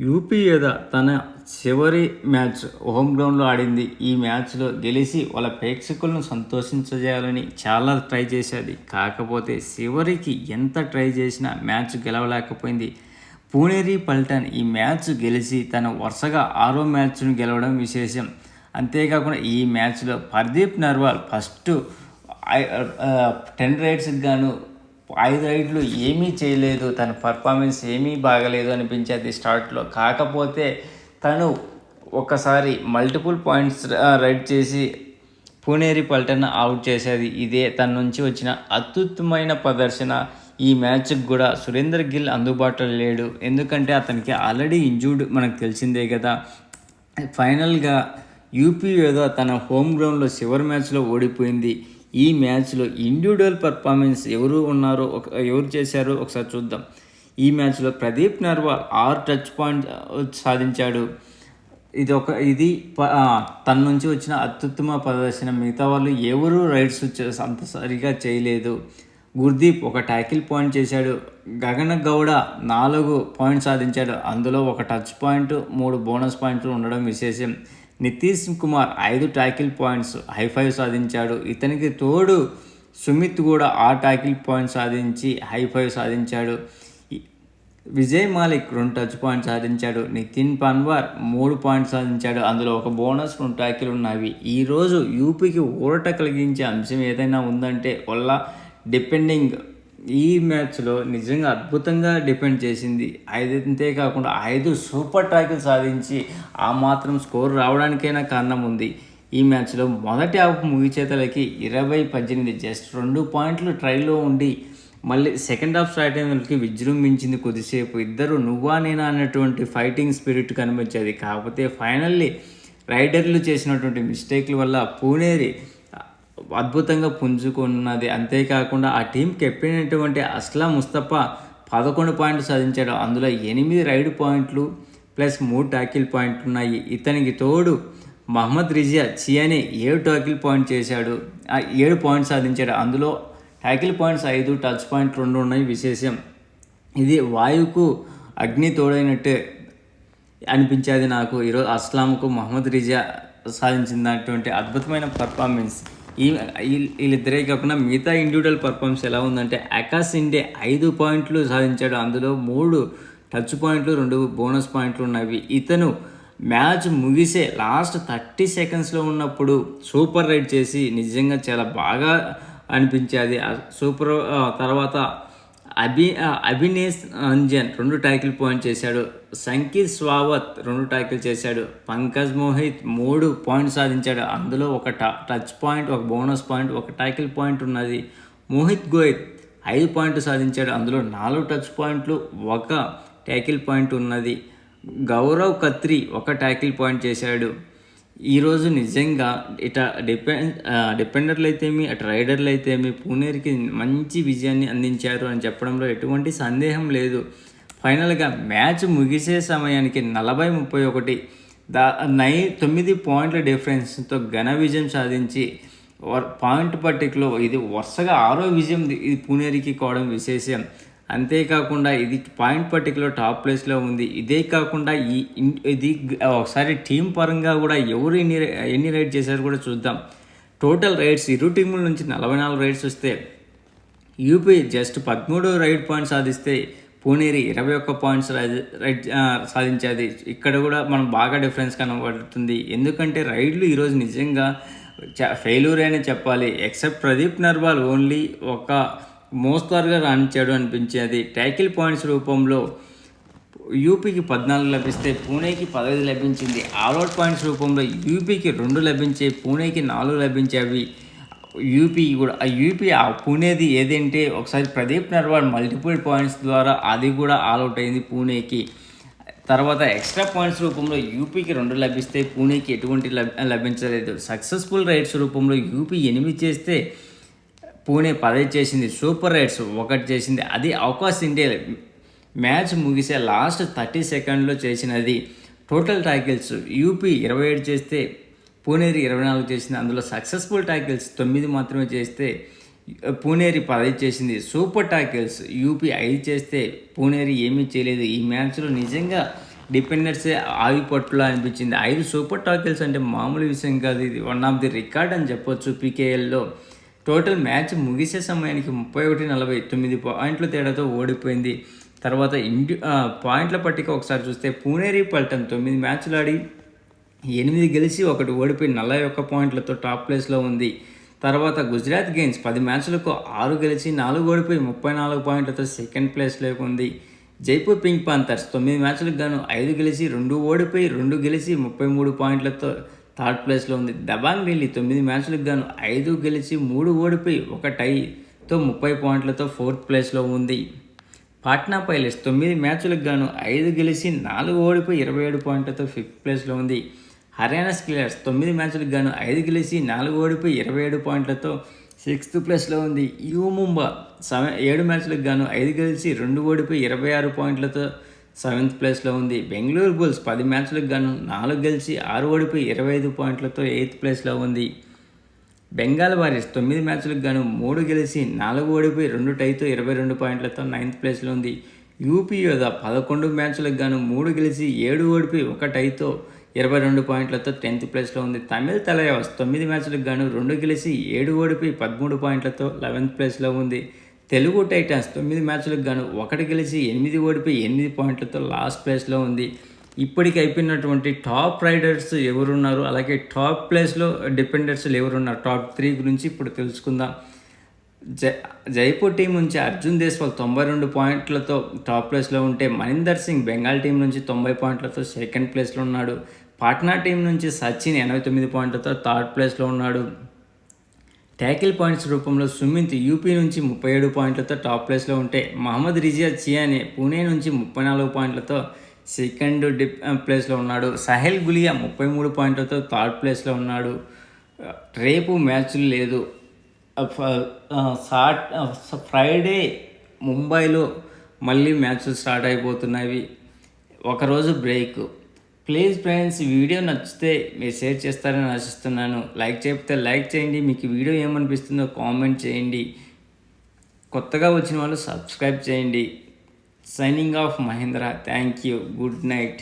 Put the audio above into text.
UP యోధ తన చివరి మ్యాచ్ హోమ్ గ్రౌండ్లో ఆడింది. ఈ మ్యాచ్లో గెలిచి వాళ్ళ ప్రేక్షకులను సంతోషించజేయాలని చాలా ట్రై చేసేది. కాకపోతే చివరికి ఎంత ట్రై చేసినా మ్యాచ్ గెలవలేకపోయింది. పుణేరి పల్టన్ ఈ మ్యాచ్ గెలిచి తన వరుసగా 6వ మ్యాచ్ను గెలవడం విశేషం. అంతేకాకుండా ఈ మ్యాచ్లో పర్దీప్ నర్వాల్ ఫస్ట్ 10 రైడ్స్కి గాను 5 రైడ్లు ఏమీ చేయలేదు. తన పర్ఫార్మెన్స్ ఏమీ బాగలేదు అనిపించేది స్టార్ట్లో. కాకపోతే తను ఒకసారి మల్టిపుల్ పాయింట్స్ రైడ్ చేసి పుణేరి పల్టన్ అవుట్ చేసేది. ఇదే తన నుంచి వచ్చిన అత్యుత్తమైన ప్రదర్శన. ఈ మ్యాచ్కి కూడా సురేందర్ గిల్ అందుబాటులో లేడు, ఎందుకంటే అతనికి ఆల్రెడీ ఇంజూర్డ్ మనకు తెలిసిందే కదా. ఫైనల్గా యూపీ యోధ తన హోమ్ గ్రౌండ్లో చివరి మ్యాచ్లో ఓడిపోయింది. ఈ మ్యాచ్లో ఇండివిజువల్ పర్ఫార్మెన్స్ ఎవరు చేశారో ఒకసారి చూద్దాం. ఈ మ్యాచ్లో ప్రదీప్ నర్వాల్ 6 టచ్ పాయింట్ సాధించాడు. ఇది తన నుంచి వచ్చిన అత్యుత్తమ ప్రదర్శన. మిగతా వాళ్ళు ఎవరు రైడ్స్ అంత సరిగా చేయలేదు. గుర్దీప్ 1 ట్యాకిల్ పాయింట్ చేశాడు. గగన్ గౌడ 4 పాయింట్స్ సాధించాడు. అందులో 1 టచ్ పాయింట్, 3 బోనస్ పాయింట్లు ఉండడం విశేషం. నితీష్ కుమార్ 5 ట్యాకిల్ పాయింట్స్, హై5 సాధించాడు. ఇతనికి తోడు సుమిత్ కూడా 6 ట్యాకిల్ పాయింట్స్ సాధించి హై5 సాధించాడు. విజయ్ మాలిక్ 2 టచ్ పాయింట్స్ సాధించాడు. నితిన్ పన్వార్ 3 పాయింట్స్ సాధించాడు. అందులో 1 బోనస్, 2 ట్యాకిల్ ఉన్నవి. ఈరోజు యూపీకి ఊరట కలిగించే అంశం ఏదైనా ఉందంటే వల్ల డిపెండింగ్ ఈ మ్యాచ్లో నిజంగా అద్భుతంగా డిపెండ్ చేసింది. అంతేకాకుండా 5 సూపర్ ట్యాకిల్ సాధించి ఆ మాత్రం స్కోర్ రావడానికైనా కారణం ఉంది. ఈ మ్యాచ్లో మొదటి హాఫ్ ముగిచేతలకి 20-18 జస్ట్ 2 పాయింట్లు ట్రైలో ఉండి మళ్ళీ సెకండ్ హాఫ్ స్టార్ట్ అయినకి విజృంభించింది. కొద్దిసేపు ఇద్దరు నువ్వా నేనా అన్నటువంటి ఫైటింగ్ స్పిరిట్ కనిపించేది. కాకపోతే ఫైనల్లీ రైడర్లు చేసినటువంటి మిస్టేక్ల వల్ల పుణేరి అద్భుతంగా పుంజుకున్నది. అంతేకాకుండా ఆ టీం కెప్టెన్ అయినటువంటి అస్లాం ముస్తఫా 11 పాయింట్లు సాధించాడు. అందులో 8 రైడ్ పాయింట్లు ప్లస్ 3 ట్యాకిల్ పాయింట్లు ఉన్నాయి. ఇతనికి తోడు మహమ్మద్ రిజియా చియానే 7 ట్యాకిల్ పాయింట్ చేశాడు, 7 పాయింట్స్ సాధించాడు. అందులో ట్యాకిల్ పాయింట్స్ 5, టచ్ పాయింట్ 2 ఉన్నాయి. విశేషం ఇది వాయువుకు అగ్ని తోడైనట్టే అనిపించేది నాకు. ఈరోజు అస్లాంకు మహమ్మద్ రిజియా సాధించినటువంటి అద్భుతమైన పర్ఫార్మెన్స్. వీళ్ళిద్దరే కాకుండా మిగతా ఇండివిజువల్ పర్ఫార్మెన్స్ ఎలా ఉందంటే ఆకాశ్ ఇండే 5 పాయింట్లు సాధించాడు. అందులో 3 టచ్ పాయింట్లు, 2 బోనస్ పాయింట్లు ఉన్నవి. ఇతను మ్యాచ్ ముగిసే లాస్ట్ 30 సెకండ్స్లో ఉన్నప్పుడు సూపర్ రైడ్ చేసి నిజంగా చాలా బాగా అనిపించేది. సూపర్ తర్వాత అభినేష్ రంజన్ 2 ట్యాకిల్ పాయింట్ చేశాడు. సంకిత్ స్వావత్ 2 ట్యాకిల్ చేశాడు. పంకజ్ మోహిత్ 3 పాయింట్స్ సాధించాడు. అందులో 1 touch point, 1 bonus point, 1 tackle point ఉన్నది. మోహిత్ గోయత్ 5 పాయింట్లు సాధించాడు. అందులో 4 టచ్ పాయింట్లు, 1 ట్యాకిల్ పాయింట్ ఉన్నది. గౌరవ్ ఖత్రి 1 ట్యాకిల్ పాయింట్ చేశాడు. ఈరోజు నిజంగా డిపెండర్లు అయితేమి అటు రైడర్లు అయితేమి పుణేరికి మంచి విజయాన్ని అందించారు అని చెప్పడంలో ఎటువంటి సందేహం లేదు. ఫైనల్గా మ్యాచ్ ముగిసే సమయానికి 40-31 9 పాయింట్ల డిఫరెన్స్తో ఘన విజయం సాధించి పాయింట్ పట్టికలో ఇది వరుసగా 6వ విజయం ఇది పుణేరికి కావడం విశేషం. అంతేకాకుండా ఇది పాయింట్ పట్టికలో టాప్ ప్లేస్లో ఉంది. ఇదే కాకుండా ఇది ఒకసారి టీం పరంగా కూడా ఎవరు ఎన్ని రైడ్ చేశారు కూడా చూద్దాం. టోటల్ రైడ్స్ ఇరు టీముల నుంచి 44 రైడ్స్ వస్తే యూపీ జస్ట్ 13 రైడ్ పాయింట్స్ సాధిస్తే పుణేరి 21 పాయింట్స్ రైడ్ సాధించేది. ఇక్కడ కూడా మనం బాగా డిఫరెన్స్ కనబడుతుంది. ఎందుకంటే రైడ్లు ఈరోజు నిజంగా ఫెయిల్యూర్ అనే చెప్పాలి. ఎక్సెప్ట్ ప్రదీప్ నర్వాల్ ఓన్లీ ఒక మోస్తారుగా రాణించాడు అనిపించేది. ట్యాకిల్ పాయింట్స్ రూపంలో యూపీకి 14 లభిస్తే పూణేకి 15 లభించింది. ఆల్అౌట్ పాయింట్స్ రూపంలో యూపీకి 2 లభించే, పూణేకి 4 లభించేవి. యూపీ పూణేది ఏదంటే ఒకసారి ప్రదీప్ నర్వాల్ మల్టిపుల్ పాయింట్స్ ద్వారా అది కూడా ఆల్అౌట్ అయింది పూణేకి. తర్వాత ఎక్స్ట్రా పాయింట్స్ రూపంలో యూపీకి 2 లభిస్తే పూణేకి ఎటువంటి లభించలేదు. సక్సెస్ఫుల్ రైడ్స్ రూపంలో యూపీ 8 చేస్తే పూణే 10 చేసింది. సూపర్ రైడ్స్ 1 చేసింది. అది అవకాశ్ ఇండియా మ్యాచ్ ముగిసే లాస్ట్ 30 సెకండ్లో చేసినది. టోటల్ ట్యాకిల్స్ యూపీ 27 చేస్తే పుణేరి 24 చేసింది. అందులో సక్సెస్ఫుల్ ట్యాకిల్స్ 9 మాత్రమే చేస్తే పుణేరి 10 చేసింది. సూపర్ ట్యాకిల్స్ యూపీ 5 చేస్తే పుణేరి ఏమీ చేయలేదు. ఈ మ్యాచ్లో నిజంగా డిపెండర్సే ఆగిపట్టులా అనిపించింది. 5 సూపర్ టాకిల్స్ అంటే మామూలు విషయం కాదు. ఇది వన్ ఆఫ్ ది రికార్డ్ అని చెప్పొచ్చు పీకేఎల్లో. టోటల్ మ్యాచ్ ముగిసే సమయానికి 31-49 పాయింట్ల తేడాతో ఓడిపోయింది. తర్వాత పాయింట్ల పట్టిక ఒకసారి చూస్తే పూణేరి పల్టన్ 9 మ్యాచ్లు ఆడి 8 గెలిచి 1 ఓడిపోయి 41 పాయింట్లతో టాప్ ప్లేస్లో ఉంది. తర్వాత గుజరాత్ గెయిన్స్ 10 మ్యాచ్లకు 6 గెలిచి 4 ఓడిపోయి 34 పాయింట్లతో సెకండ్ ప్లేస్లోకి ఉంది. జైపూర్ పింక్ పాంథర్స్ 9 మ్యాచ్లకు గాను 5 గెలిచి 2 ఓడిపోయి 2 గెలిచి 33 పాయింట్లతో థర్డ్ ప్లేస్లో ఉంది. దబాంగ్ ఢిల్లీ 9 మ్యాచ్లకు గాను 5 గెలిచి 3 ఓడిపోయి 1 టైతో 30 పాయింట్లతో ఫోర్త్ ప్లేస్లో ఉంది. పాట్నా పైలట్స్ 9 మ్యాచ్లకు గాను 5 గెలిచి 4 ఓడిపోయి 27 పాయింట్లతో ఫిఫ్త్ ప్లేస్లో ఉంది. హర్యానా స్కిల్లర్స్ 9 మ్యాచ్లకు గాను 5 గెలిచి 4 ఓడిపోయి 27 పాయింట్లతో సిక్స్త్ ప్లేస్లో ఉంది. యూ ముంబా 7 మ్యాచ్లకు గాను 5 గెలిచి 2 ఓడిపోయి 26 పాయింట్లతో సెవెంత్ ప్లేస్లో ఉంది. బెంగళూరు బుల్స్ 10 మ్యాచ్లకు గాను 4 గెలిచి 6 ఓడిపోయి 25 పాయింట్లతో ఎయిత్ ప్లేస్లో ఉంది. బెంగాల్ వారియర్స్ 9 మ్యాచ్లకు గాను 3 గెలిచి 4 ఓడిపోయి 2 టైతో 22 పాయింట్లతో నైన్త్ ప్లేస్లో ఉంది. యూపీ యోధా 11 మ్యాచ్లకు గాను 3 గెలిచి 7 ఓడిపోయి 1 టైతో 22 పాయింట్లతో 10th ప్లేస్లో ఉంది. తమిళ్ తలైవాస్ 9 మ్యాచ్లకు గాను 2 గెలిచి 7 ఓడిపోయి 13 పాయింట్లతో 11th ప్లేస్లో ఉంది. తెలుగు టైటాన్స్ 9 మ్యాచ్లకు గాను 1 గెలిచి 8 ఓడిపోయి 8 పాయింట్లతో లాస్ట్ ప్లేస్లో ఉంది. ఇప్పటికి అయిపోయినటువంటి టాప్ రైడర్స్ ఎవరున్నారు, అలాగే టాప్ ప్లేస్లో డిపెండర్స్లు ఎవరున్నారు, టాప్ 3 గురించి ఇప్పుడు తెలుసుకుందాం. జైపూర్ టీం నుంచి అర్జున్ దేశ్వాల్ 92 పాయింట్లతో టాప్ ప్లేస్లో ఉంటే, మనిందర్ సింగ్ బెంగాల్ టీం నుంచి 90 పాయింట్లతో సెకండ్ ప్లేస్లో ఉన్నాడు. పాట్నా టీం నుంచి సచిన్ 89 పాయింట్లతో థర్డ్ ప్లేస్లో ఉన్నాడు. ట్యాకిల్ పాయింట్స్ రూపంలో సుమిత్ యూపీ నుంచి 37 పాయింట్లతో టాప్ ప్లేస్లో ఉంటే, మహమ్మద్ రిజియా చియాని పూణే నుంచి 34 పాయింట్లతో సెకండ్ ప్లేస్లో ఉన్నాడు. సహెల్ గులియా 33 పాయింట్లతో థర్డ్ ప్లేస్లో ఉన్నాడు. రేపు మ్యాచ్లు లేదు. ఫ్రైడే ముంబైలో మళ్ళీ మ్యాచ్లు స్టార్ట్ అయిపోతున్నాయి. ఒకరోజు బ్రేక్. ప్లీజ్ ఫ్రెండ్స్, వీడియో నచ్చితే మీరు షేర్ చేస్తారని ఆశిస్తున్నాను. లైక్ చేయకపోతే లైక్ చేయండి. మీకు వీడియో ఏమనిపిస్తుందో కామెంట్ చేయండి. కొత్తగా వచ్చిన వాళ్ళు సబ్స్క్రైబ్ చేయండి. Signing off Mahendra. Thank you. Good night.